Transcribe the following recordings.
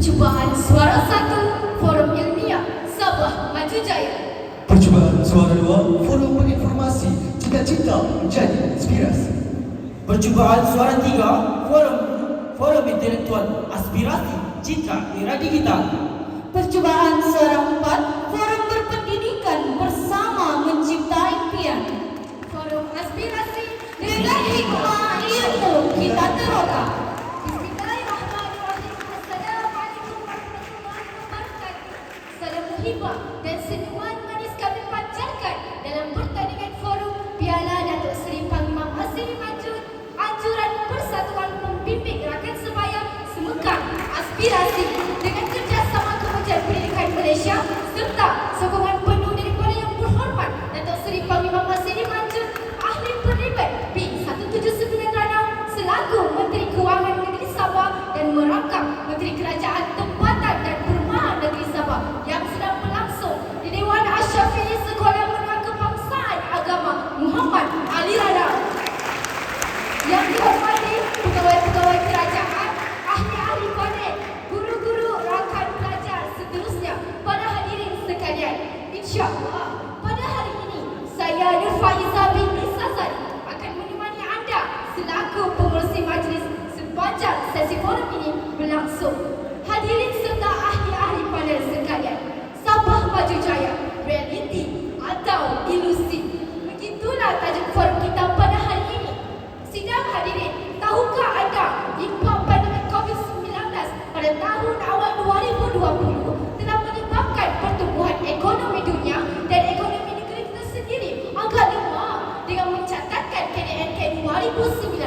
Percubaan Suara Satu, Forum Ilmiah Sabah Maju Jaya. Percubaan Suara Dua, Forum Berinformasi Cita-Cita Menjadi Inspirasi. Percubaan Suara Tiga, Forum Intelektual Aspirasi Citra Era Digital. Percubaan Suara Empat, Forum Berpendidikan Bersama Mencipta Impian. Forum Aspirasi dengan hikmah ilmu kita teroka. Bismillahirrahmanirrahim. Assalamualaikum warahmatullahi wabarakatuh. Salam muhibah dan senyuman manis kami pancarkan dalam pertandingan forum Piala Datuk Seri Panglima Asri Majud, anjuran Persatuan Pembimbing Rakan Sebaya Semekang Aspirasi dengan kerjasama Kementerian Pendidikan Malaysia serta sokongan penuh daripada Yang Berhormat Datuk Seri Panglima Asri Majud, Ahli Perlibat B179 Ranau selaku Menteri Kewangan Negeri Sabah dan merangkap Menteri Kerajaan Tempatan dan Perumahan Negeri Sabah yang sedang berlangsung di Dewan Asyafi'i Sekolah Menengah Kebangsaan Agama Muhammad Ali Ranau. Yang dihormati pegawai-pegawai kerajaan, ahli-ahli panel, guru-guru, rakan pelajar seterusnya, para hadirin sekalian. InsyaAllah, pada hari ini, saya Nurfaiza binti Sazali akan menemani anda selaku pengerusi majlis sepanjang sesi forum ini berlangsung. Hadirin serta ahli-ahli panel sekalian, Sabah Maju Jaya, realiti atau ilusi. Begitulah tajuk forum kita pada hari ini. Sidang hadirin, tahukah anda impak pandemik COVID-19 pada tahun awal 2020 telah menyebabkan pertumbuhan ekonomi dunia dan ekonomi negeri kita sendiri agak lemah dengan mencatatkan KDNK 2019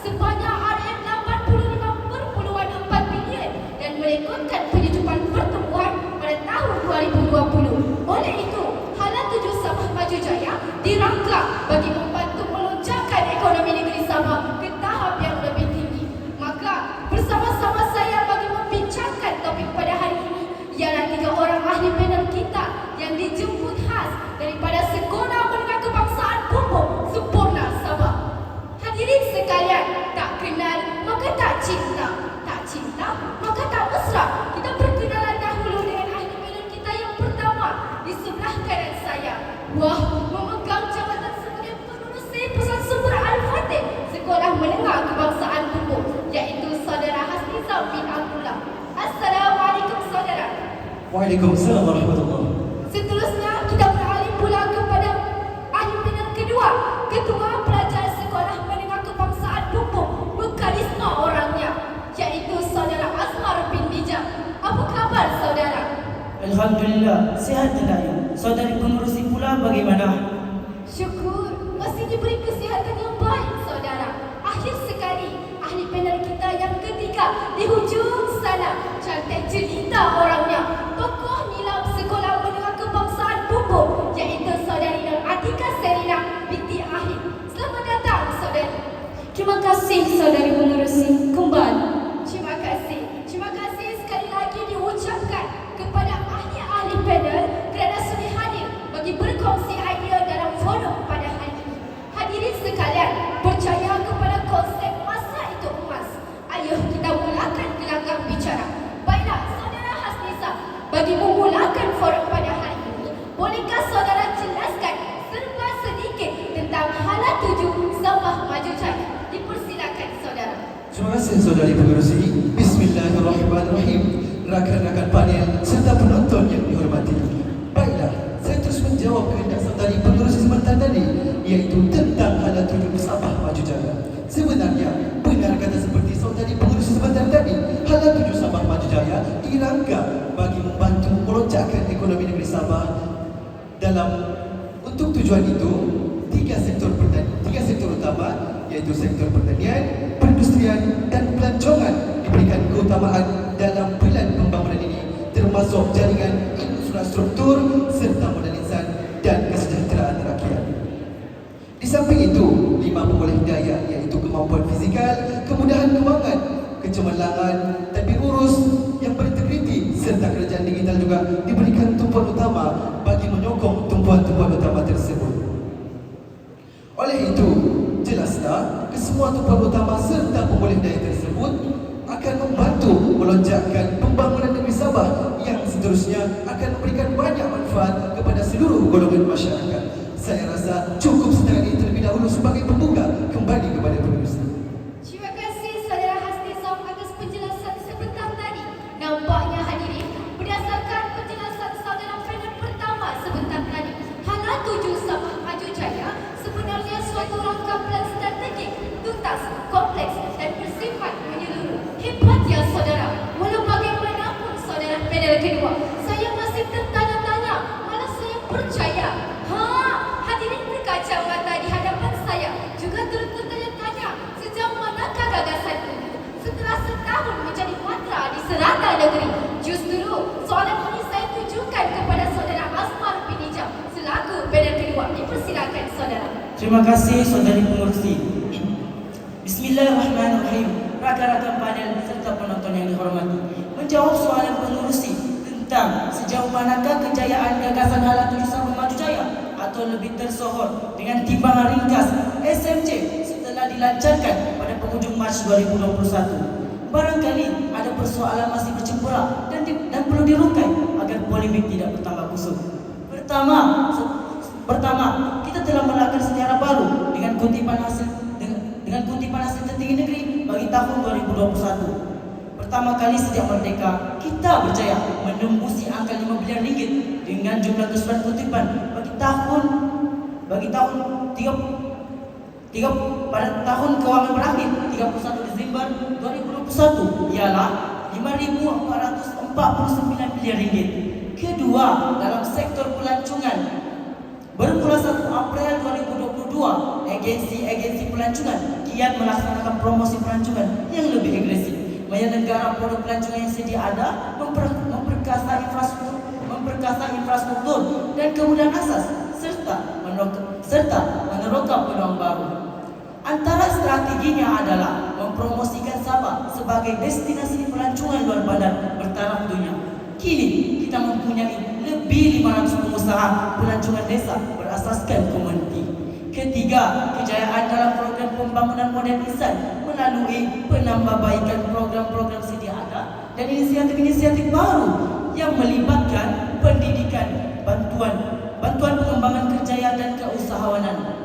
sebanyak RM85.4 bilion dan merekodkan penyejupan pertumbuhan pada tahun 2020. Oleh itu, Hala 7 Sabah Maju Jaya dirangka bagi membantu melonjakkan ekonomi negeri Sabah ke tahap yang lebih tinggi. Maka bersama-sama saya bagi membincangkan topik pada hari ini ialah 3 orang ahli panel kita yang dijemput khas daripada Sekolah Menengah Kebangsaan Pupuk Sempurna Sabah. Hadirin sekalian, tak kenal maka tak cinta, tak cinta maka tak mesra. Kita perkenalan dahulu dengan ahli panel kita yang pertama di sebelah kanan saya. Wah, memegang jabatan sebagai pengurusi Pusat Sumber Al-Fatih Sekolah Menengah Kebangsaan Pupuk, iaitu Saudara Hasnizam bin Abdullah. Assalamualaikum saudara. Waalaikumsalam warahmatullahi. Seterusnya kita beralih pula kepada ahli panel kedua, Ketua Pelajar Sekolah Menengah Kebangsaan Pupuk, berkarisma orangnya, iaitu Saudara Azmar bin Bijak. Apa khabar saudara? Alhamdulillah, sihat tenaya. Saudari pengerusi pula bagaimana? Syukur, masih diberi kesihatan yang baik saudara. Akhir sekali, ahli panel kita yang ketiga di hujung sana, cantik jelita orangnya, tokoh nilam Sekolah Menengah Kebangsaan Pupuk, iaitu Saudari Nur Atika Serina binti Ahid. Selamat datang saudari. Terima kasih saudari pengerusi. Kembali. Terima kasih sekali lagi diucapkan kepada ahli-ahli panel kerana sudi hadir bagi berkongsi idea dalam forum pada hari ini. Hadirin sekalian, percaya kepada konsep masa itu emas. Ayuh kita mulakan gelanggang bicara. Baiklah, saudara Hasniza, bagi memulakan forum pada hari ini, bolehkah saudara jelaskan serba sedikit tentang Hala 7 Sabah Maju Jaya? Dipersilakan saudara. Terima kasih saudari pengerusi. Bismillahirrahmanirrahim. Rakan-rakan panel serta penonton yang dihormati. Baiklah, saya terus menjawab kehendak saudari pengerusi sebentar tadi, iaitu tentang Hala 7 Sabah Maju Jaya. Sebenarnya, benar kata seperti saudari pengerusi sebentar tadi, Hala 7 Sabah Maju Jaya dirangka bagi membantu melonjakkan ekonomi negeri Sabah. Untuk tujuan itu, tiga sektor utama, iaitu sektor pertanian, perindustrian dan pelancongan diberikan keutamaan dalam pelan pembangunan ini, termasuk jaringan infrastruktur serta modernisasi dan kesejahteraan rakyat. Di samping itu, 5 pemboleh daya, iaitu kemampuan fizikal, kemudahan kewangan, kecemerlangan, tadbir urus yang berintegriti serta kerajaan digital juga diberikan tumpuan utama bagi menyokong tumpuan-tumpuan utama tersebut. Oleh itu, jelaslah kesemua tumpuan utama serta pemboleh daya tersebut akan membantu melonjakkan pembangunan golongan masyarakat. Saya rasa cukup setakat ini terlebih dahulu sebagai pembuka. Kembali kepada penerusi. Terima kasih saudara Hasni Sam atas penjelasan sebentar tadi. Nampaknya hadirin, berdasarkan penjelasan saudara panel pertama sebentar tadi, Hala 7 Sabah Maju Jaya sebenarnya suatu rangka plan strategik, tuntas, kompleks dan bersifat menyeluruh. Hebat ya saudara. Walau bagaimanapun saudara panel kedua, saya masih tertanya-tanya, malah saya percaya. Hadirin berkacamata di hadapan saya juga turut bertanya-tanya sejauh manakah gagasan ini. Setelah setahun menjadi matra di serata negeri, justru soalan ini saya tujukan kepada saudara Azmar bin Hijam selaku panel kedua. Dipersilakan saudara. Terima kasih saudari pengurusi. Bismillahirrahmanirrahim. Rakan-rakan panel serta penonton yang dihormati, menjawab soalan pengurusi tentang sejauh manakah kejayaan gagasan Hala 7 Sabah Maju Jaya atau lebih tersohor dengan timbangan ringkas SMJ setelah dilancarkan pada penghujung Mac 2021. Barangkali ada persoalan masih bercempura dan perlu dirungkai agar polemik tidak bertambah kusut. Pertama, kita telah melakukan sejarah baru dengan kutipan hasil tertinggi negeri bagi tahun 2021. Pertama kali sejak merdeka, kita berjaya menembusi angka 5 bilion ringgit dengan jumlah keseluruhan kutipan pada tahun kewangan berakhir 31 Disember 2021 ialah 5.449 bilion ringgit. Kedua, dalam sektor pelancongan, bermula 1 April 2022, agensi pelancongan kian melaksanakan promosi pelancongan yang lebih agresif, menyelenggara produk pelancongan yang sedia ada, memperkasa infrastruktur dan kemudahan asas, serta meneroka peluang baru. Antara strateginya adalah mempromosikan Sabah sebagai destinasi pelancongan luar bandar bertaraf dunia. Kini kita mempunyai lebih 500 pengusaha pelancongan desa berasaskan komuniti. Ketiga, kejayaan dalam program pembangunan modern insan melalui penambahbaikan program-program sedia ada dan inisiatif-inisiatif baru yang melibatkan pendidikan, bantuan pengembangan kerjaya dan keusahawanan.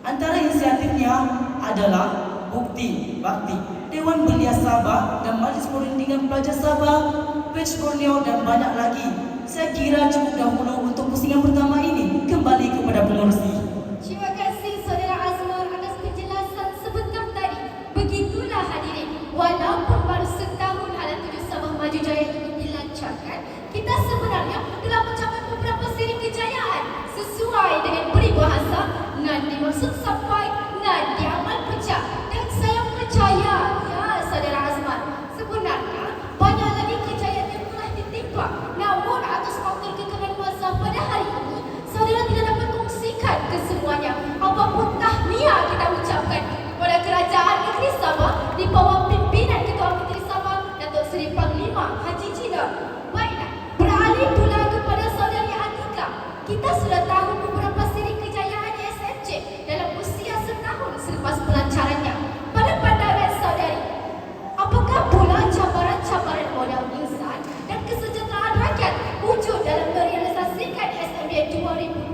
Antara inisiatifnya adalah Bukti Bakti, Dewan Belia Sabah dan Majlis Perundingan Pelajar Sabah, Batch Borneo dan banyak lagi. Saya kira cukup dahulu untuk pusingan pertama ini. Kembali kepada pengurusi. Terima kasih saudara Azmar atas penjelasan sebentar tadi. Begitulah hadirin, walaupun baru setahun Hala 7 Sabah Maju Jaya ini dilancarkan, kita sebenarnya telah mencapai beberapa siri kejayaan sesuai dengan peribahasa nan dimaksud sampai nan diamal pecah. Dan saya percaya ya saudara Azmar, sebenarnya banyak lagi kejayaan yang telah ditimpa. Namun atas faktor kekerasan masa pada hari ini, saudara tidak dapat kongsikan kesemuanya. Apapun tahniah kita ucapkan kepada Kerajaan Negeri Sabah di bawah pimpinan Ketua Menteri Sabah Datuk Seri Panglima Haji Jina. Baiklah, beralih pula kepada saudari Atika. Kita sudah tahu beberapa siri kejayaan SMJ dalam usia setahun selepas pelancarannya. Pada pandangan saudari, apakah pula cabaran-cabaran modal insan dan kesejahteraan rakyat wujud dalam merealisasikan SMJ 2021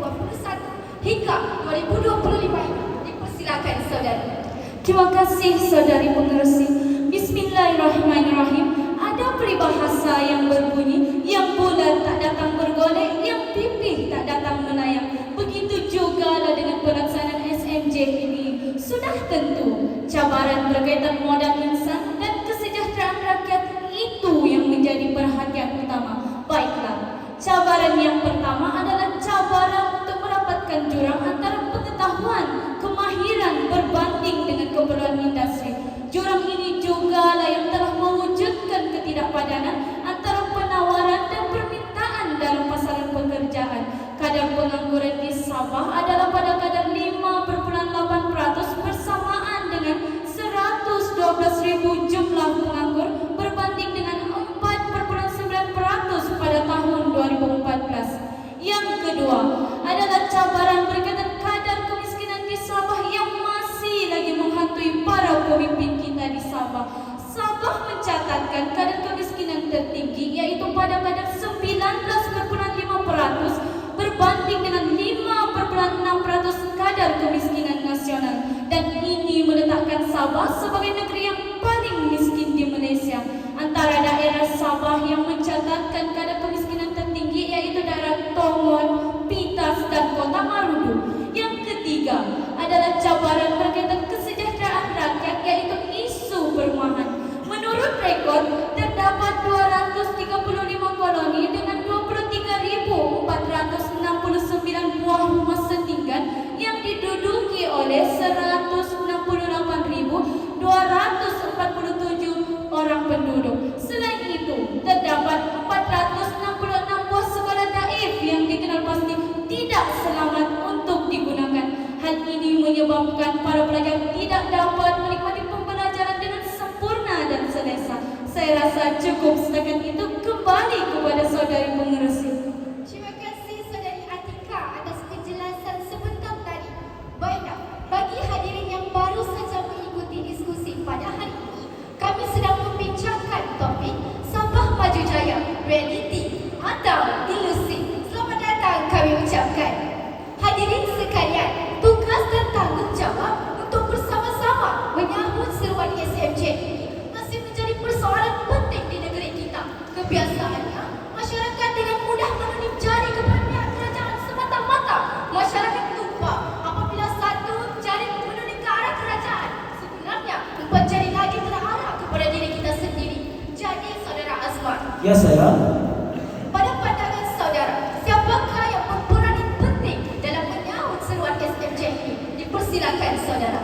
hingga 2025 ini? Dipersilakan saudari. Terima kasih saudari pengerusi. Bismillahirrahmanirrahim. Ada peribahasa yang berbunyi, yang bulat tak datang bergolek, yang pipih tak datang melayang. Begitu jugalah dengan pelaksanaan SMJ ini. Sudah tentu cabaran berkaitan modal insan dan kesejahteraan rakyat itu yang menjadi perhatian utama. Baiklah, cabaran yang pertama adalah cabaran untuk mendapatkan jurang antara pengetahuan, kemahiran berbanding dengan keperluan industri. Jurang ini jugalah yang telah mewujudkan ketidakpadanan antara penawaran dan permintaan dalam pasaran pekerjaan. Kadar pengangguran di Sabah adalah pada kadar 5,8% bersamaan dengan 112,000 jumlah penganggur berbanding dengan 4,9% pada tahun 2014. Yang kedua adalah cabaran berkaitan kadar kemiskinan di Sabah yang masih lagi menghantui para pemimpin kita di Sabah. Sabah mencatatkan kadar kemiskinan tertinggi yaitu pada kadar 19,5% berbanding dengan mengatakan Sabah sebagai negeri yang paling miskin di Malaysia. Antara daerah Sabah yang mencatatkan kadar kemiskinan tertinggi iaitu daerah Tongon, Pitas dan Kota Marudu. Yang ketiga adalah cabaran berkaitan kesejahteraan rakyat iaitu isu perumahan. Menurut rekod, terdapat 235 koloni dengan 23.469 buah rumah setinggan yang diduduki oleh 168.247 orang penduduk. Selain itu, terdapat 466 buah sekolah taif yang dikenal pasti tidak selamat untuk digunakan. Hal ini menyebabkan para pelajar tidak dapat menikmati pembelajaran dengan sempurna dan selesa. Saya rasa cukup setakat itu. Kembali kepada saudari pengerusi. Terima kasih saudari Atika atas penjelasan sebentar tadi. Baiklah, bagi hadirin yang baru saja mengikuti diskusi pada hari ini, kami sedang membincangkan topik Sabah Maju Jaya, realiti atau ilusi. Selamat datang kami ucapkan. Hadirin sekalian, tugas dan tanggungjawab untuk bersama-sama menyambut seruan SMJ ini masih menjadi persoalan penting di negeri kita. Kebiasaannya, masyarakat dengan mudah menunjuk jari kepada pihak kerajaan semata-mata. Masyarakat lupa apabila satu jari menunjuk ke arah kerajaan, sebenarnya 4 jari lagi terarah kepada diri kita sendiri. Jadi saudara Azman, Ya saya. pada pandangan saudara, siapakah yang berperanan penting dalam menyahut seruan SMJ ini? Dipersilakan saudara.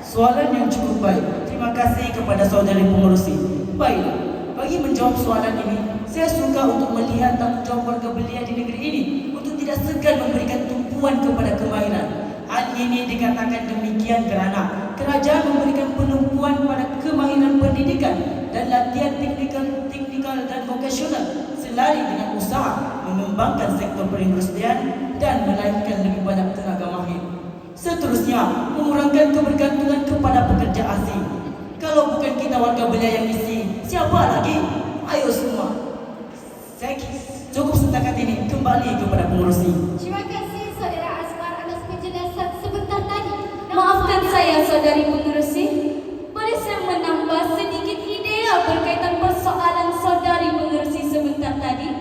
Soalan yang cukup baik. Terima kasih kepada saudari pengerusi. Baiklah, bagi menjawab soalan ini, saya suka untuk melihat tanggungjawab warga belia di negeri ini untuk tidak segan memberikan tumpuan kepada kemahiran. Hal ini dikatakan demikian kerana kerajaan memberikan penumpuan pada kemahiran pendidikan dan latihan teknikal dan vokasional selari dengan usaha mengembangkan sektor perindustrian dan melahirkan lebih banyak tenaga mahir. Seterusnya, mengurangkan kebergantungan kepada pekerja asing. Kalau bukan kita warga belia yang isi, siapa lagi? Ayo semua. Saya cukup setakat ini. Kembali kepada pengerusi. Terima kasih saudara Azmar atas penjelasan sebentar tadi. Maafkan saya saudari pengerusi. Boleh saya menambah sedikit idea berkaitan persoalan saudari pengerusi sebentar tadi?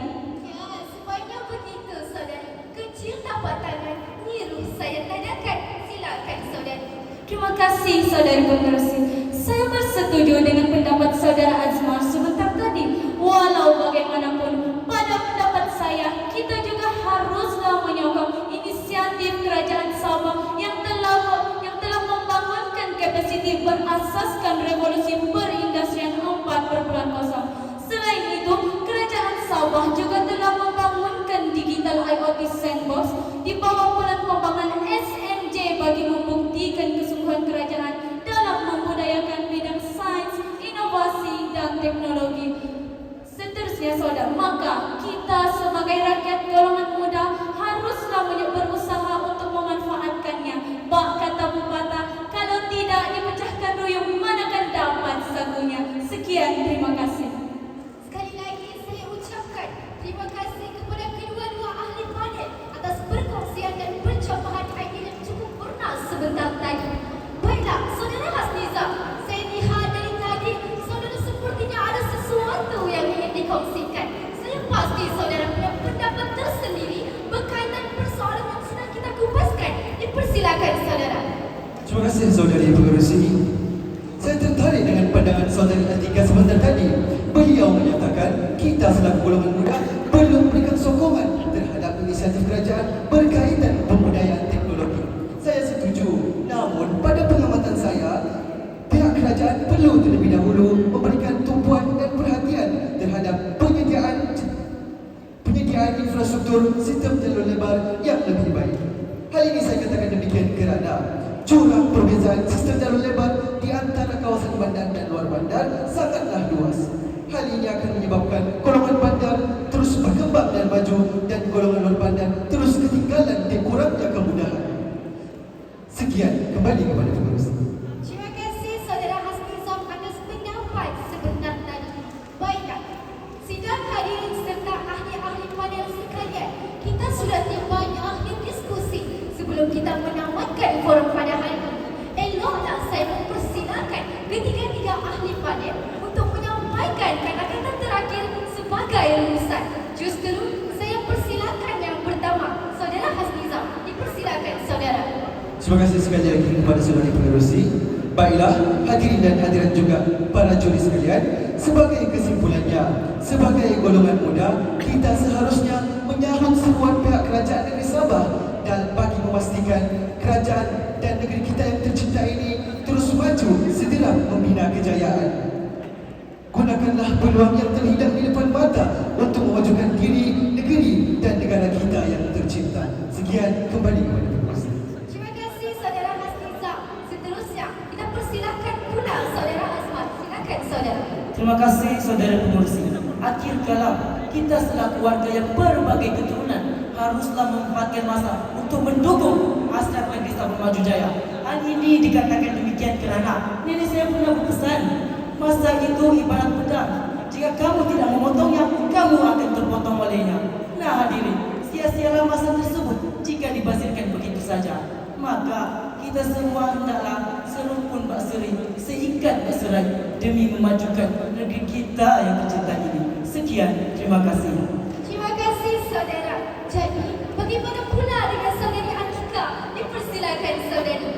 Ya, sebaiknya begitu saudari. Kecil tapak tangan, niru saya tanyakan. Silakan saudari. Terima kasih saudari pengerusi. Saya bersetuju dengan pendapat saudara Azmar sebentar tadi. Walau bagaimanapun, pada pendapat saya, kita juga haruslah menyokong inisiatif kerajaan Sabah yang telah membangunkan kapasiti berasaskan revolusi perindustrian 4.0. Selain itu, kerajaan Sabah juga telah membangunkan digital IoT sandbox di bawah bulan pembangunan SMJ bagi membuktikan kesungguhan kerajaan dalam membudayakan bidang sains, inovasi dan teknologi. Seterusnya saudara, maka kita sebagai rakyat golongan muda haruslah berusaha untuk memanfaatkannya. Bak kata pepatah, kalau tidak dipecahkan ruyung, manakan dapat sagunya. Sekian, terima kasih. Sekali lagi saya ucapkan terima kasih kepada kedua-dua ahli panel atas perkongsian dan pencapaian idea yang cukup bernas sebentar tadi. Baiklah, saudara Hasniza, saya lihat dari tadi saudara sepertinya ada sesuatu yang ingin dikongsikan. Saya pasti saudara punya pendapat tersendiri berkaitan persoalan yang sedang kita kupaskan. Dipersilakan saudara. Terima kasih saudari pengerusi. Saya tertarik dengan pandangan saudari Atika sebentar tadi. Beliau menyatakan kita selaku golongan muda perlu memberikan sokongan terhadap inisiatif kerajaan berkaitan pembudayaan teknologi. Saya setuju. Namun pada pengamatan saya, pihak kerajaan perlu terlebih dahulu memberikan tumpuan dan perhatian terhadap penyediaan infrastruktur sistem jalur lebar yang lebih baik. Hal ini saya katakan demikian kerana jurang perbezaan sistem jalur lebar di antara kawasan bandar dan luar bandar sangatlah luas. Hal ini akan menyebabkan golongan bandar terus berkembang dan maju dan golongan luar bandar terus ketinggalan dan kurangnya kemudahan. Sekian, kembali kepada pengerusi. Terima kasih saudara Hasnizam atas pendapat sebentar tadi. Baiklah, sidang hadirin serta ahli-ahli panel sekalian, kita sudah tiba di akhir diskusi. Sebelum kita menamatkan forum pada hari ini, eloklah saya mempersilakan Fadil untuk menyampaikan kata-kata terakhir sebagai rumusan. Justru saya persilakan yang pertama, Saudara Hasnizam. Dipersilakan saudara. Terima kasih sekali lagi kepada saudari pengerusi. Baiklah, hadirin dan hadirat juga para juri sekalian, sebagai kesimpulannya, sebagai golongan muda, kita seharusnya menyahut seruan pihak kerajaan negeri Sabah dan bagi memastikan kerajaan dan negeri kita yang tercinta ini terus maju segera membina kejayaan. Gunakanlah peluang yang terhidang di depan mata untuk memajukan diri, negeri dan negara kita yang tercinta. Sekian, kembali kepada pengurusi. Terima kasih saudara Hasnizam. Seterusnya kita persilakan pula saudara Azman. Silakan saudara. Terima kasih saudara pengurusi. Akhir kalam, kita selaku warga yang berbagai keturunan haruslah memanfaatkan masa untuk mendukung hasrat negeri Sabah Maju Jaya. Hal ini dikatakan demikian kerana nenek saya pernah berpesan, masa itu ibarat pedang. Jika kamu tidak memotongnya, kamu akan terpotong olehnya. Nah hadirin, sia-sialah masa tersebut jika dibasirkan begitu saja. Maka kita semua hendaklah serupun bakseri, seikat berserai demi memajukan negeri kita yang tercinta ini. Sekian, terima kasih. Terima kasih saudara. Jadi, bagaimana pula dengan saudari Atika? Dipersilakan saudari.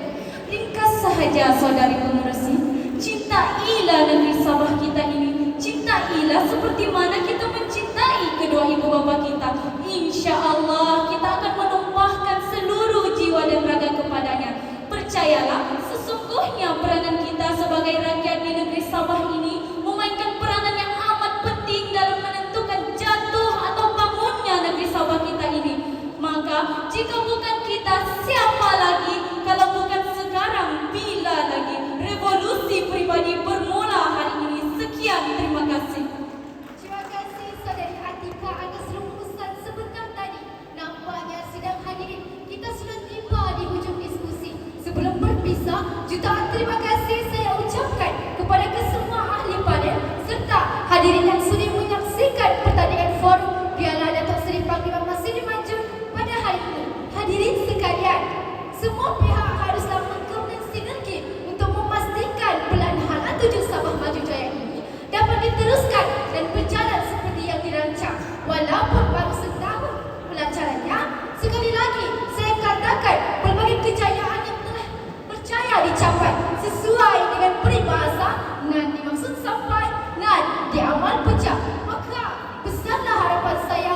Ringkas sahaja saudari pengerusi, cintailah negeri Sabah kita ini. Cintailah seperti mana kita mencintai kedua ibu bapa kita. Insya Allah kita akan menumpahkan seluruh jiwa dan raga kepadanya. Percayalah, sesungguhnya peranan kita sebagai rakyat di negeri Sabah ini memainkan peranan yang amat penting dalam menentukan jatuh atau bangunnya negeri Sabah kita ini. Maka jika bukan kita, siapa lagi? Kalau bukan sekarang, bila lagi? Revolusi pribadi bermula hari ini. Sekian, terima kasih. Terima kasih saudari Atika atas rumusan sebentar tadi. Nampaknya sidang hadirin kita sudah tiba di hujung diskusi. Sebelum berpisah, jutaan terima kasih saya ucapkan kepada kesemua ahli panel serta hadirin yang sudi menyaksikan pertandingan forum Piala Datuk Seri Panglima Masri Majun pada hari ini. Hadirin sekalian, semua pihak haruslah mengkoordinasi sinergi untuk memastikan pelan hala tuju Sabah Maju Jaya ini dapat diteruskan dan berjalan seperti yang dirancang. Walaupun baru setahun pelancarannya, sekali lagi saya katakan pelbagai kejayaan yang telah berjaya dicapai sesuai dengan peribahasa nan dimaksud sampai, nan diamal pecah. Maka besarlah harapan saya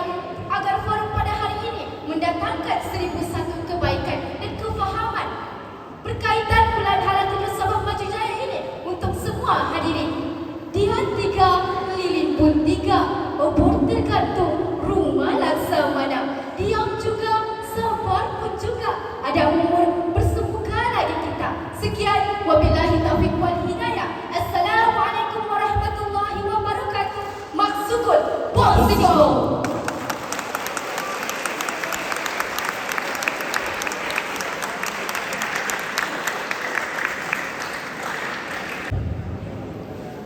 agar forum pada hari ini mendatangkan 1001 kebaikan dan kefahaman berkaitan bulan hala tujuh Sabah Maju Jaya ini untuk semua hadirin. Dia tiga, lilin pun tiga, obor tergantung, rumah laksamana. Diam juga, sabar pun juga, ada umur bersemoga lagi kita. Sekian, wabillahi taufiq wal hidayah. Assalamualaikum warahmatullahi wabarakatuh. Maksudul, Polsiko.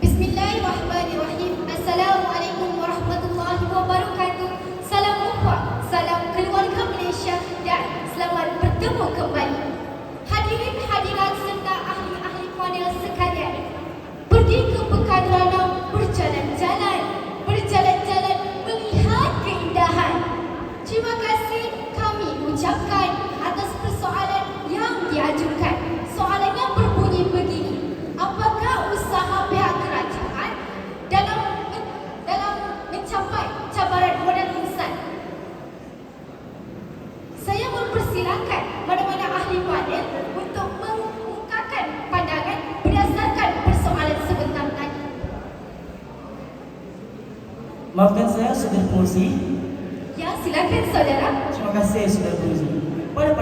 Bismillahirrahmanirrahim. Assalamualaikum warahmatullahi wabarakatuh. Salam ukhuwah, salam keluarga Malaysia dan selamat bertemu kembali. Hadirin hadirat serta ahli-ahli panel sekalian. Pergi ke Pekan Ranau, berjalan-jalan melihat keindahan. Terima kasih kami ucapkan atas persoalan yang diajukan. Soalannya berbunyi begini. Apakah usaha pihak kerajaan dalam mencapai cabaran modal insan? Saya mempersilakan mana-mana ahli panel untuk mengungkapkan pandangan berdasarkan persoalan sebentar tadi. Maafkan saya, saudara pengurusi. Ya, silakan saudara. Terima kasih, saudara pengurusi. Pada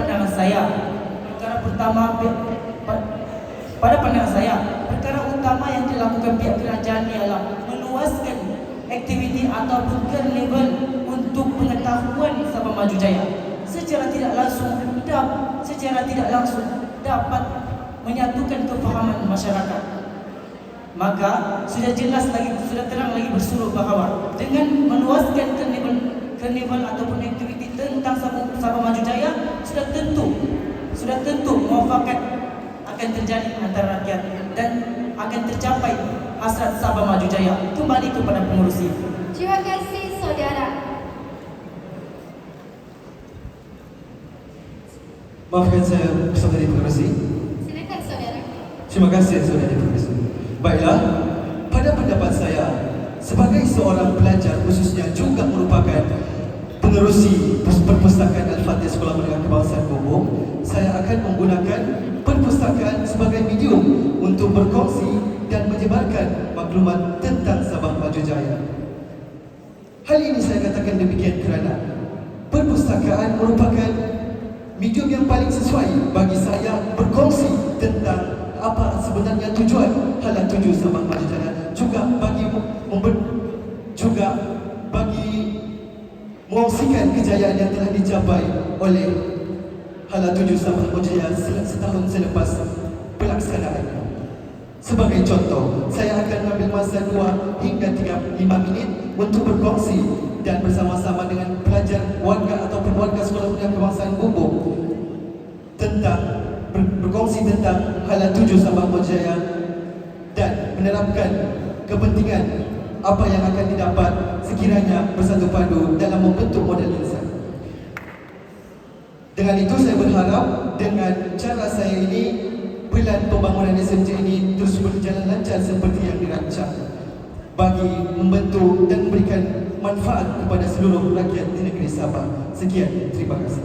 pandangan saya, perkara utama yang dilakukan pihak kerajaan ialah meluaskan aktiviti ataupun karnival untuk pengetahuan Sabah Maju Jaya. Secara tidak langsung dapat menyatukan kefahaman masyarakat. Maka sudah terang lagi bersuruh bahawa dengan meluaskan karnival ataupun aktiviti tentang Sabah Maju Jaya sudah tentu muafakat akan terjadi antara rakyat dan akan tercapai hasrat Sabah Maju Jaya kembali kepada pengurusi. Terima kasih saudara. Maafkan saya, saudari pengerusi. Silakan saudara. Terima kasih, saudari pengerusi. Baiklah, pada pendapat saya, sebagai seorang pelajar khususnya juga merupakan pengerusi perpustakaan Al-Fatih Sekolah Menengah Kebangsaan Bumbung, saya akan menggunakan perpustakaan sebagai medium untuk berkongsi dan menyebarkan maklumat tentang Sabah Maju Jaya. Hal ini saya katakan demikian kerana perpustakaan merupakan medium yang paling sesuai bagi saya berkongsi tentang apa sebenarnya tujuan Hala Tuju Sabah Maju Jaya, juga bagi mengongsikan kejayaan yang telah dicapai oleh Hala Tuju Sabah Maju Jaya setahun selepas pelaksanaan. Sebagai contoh, saya akan mengambil masa 2 hingga 5 minit untuk berkongsi dan bersama-sama dengan pelajar warga ataupun warga Sekolah Menengah Kebangsaan Bumbung tentang berkongsi tentang Hala Tuju Sabah Maju Jaya dan menerapkan kepentingan apa yang akan didapat sekiranya bersatu padu dalam membentuk model insan. Dengan itu saya berharap dengan cara saya ini pelan pembangunan SMJ ini terus berjalan lancar seperti yang dirancang bagi membentuk dan memberikan manfaat kepada seluruh rakyat di negeri Sabah. Sekian, terima kasih.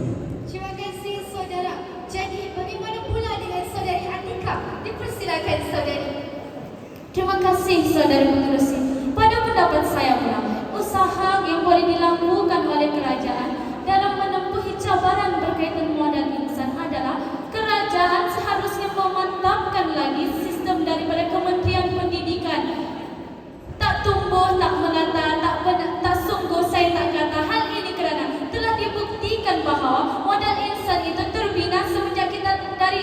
Terima kasih saudara. Jadi bagaimana pula dengan saudari Atika? Dipersilakan saudari. Terima kasih saudara pengerusi. Pada pendapat saya pula, usaha yang boleh dilakukan oleh kerajaan dalam menempuhi cabaran berkaitan modal insan adalah kerajaan seharusnya memantapkan lagi sistem daripada Kementerian Pendidikan. Tak tumbuh, tak melata, tak sungguh saya tak kata hal ini kerana telah dibuktikan bahawa modal insan itu terbina semenjak kita dari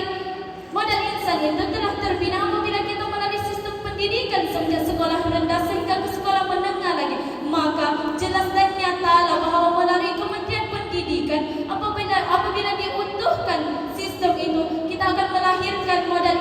modal insan itu telah terbina apabila kita melalui sistem pendidikan semenjak sekolah rendah sehingga ke sekolah menengah lagi. Maka jelas dan nyatalah bahawa melalui Kementerian Pendidikan apabila diutuhkan sistem itu, kita akan melahirkan modal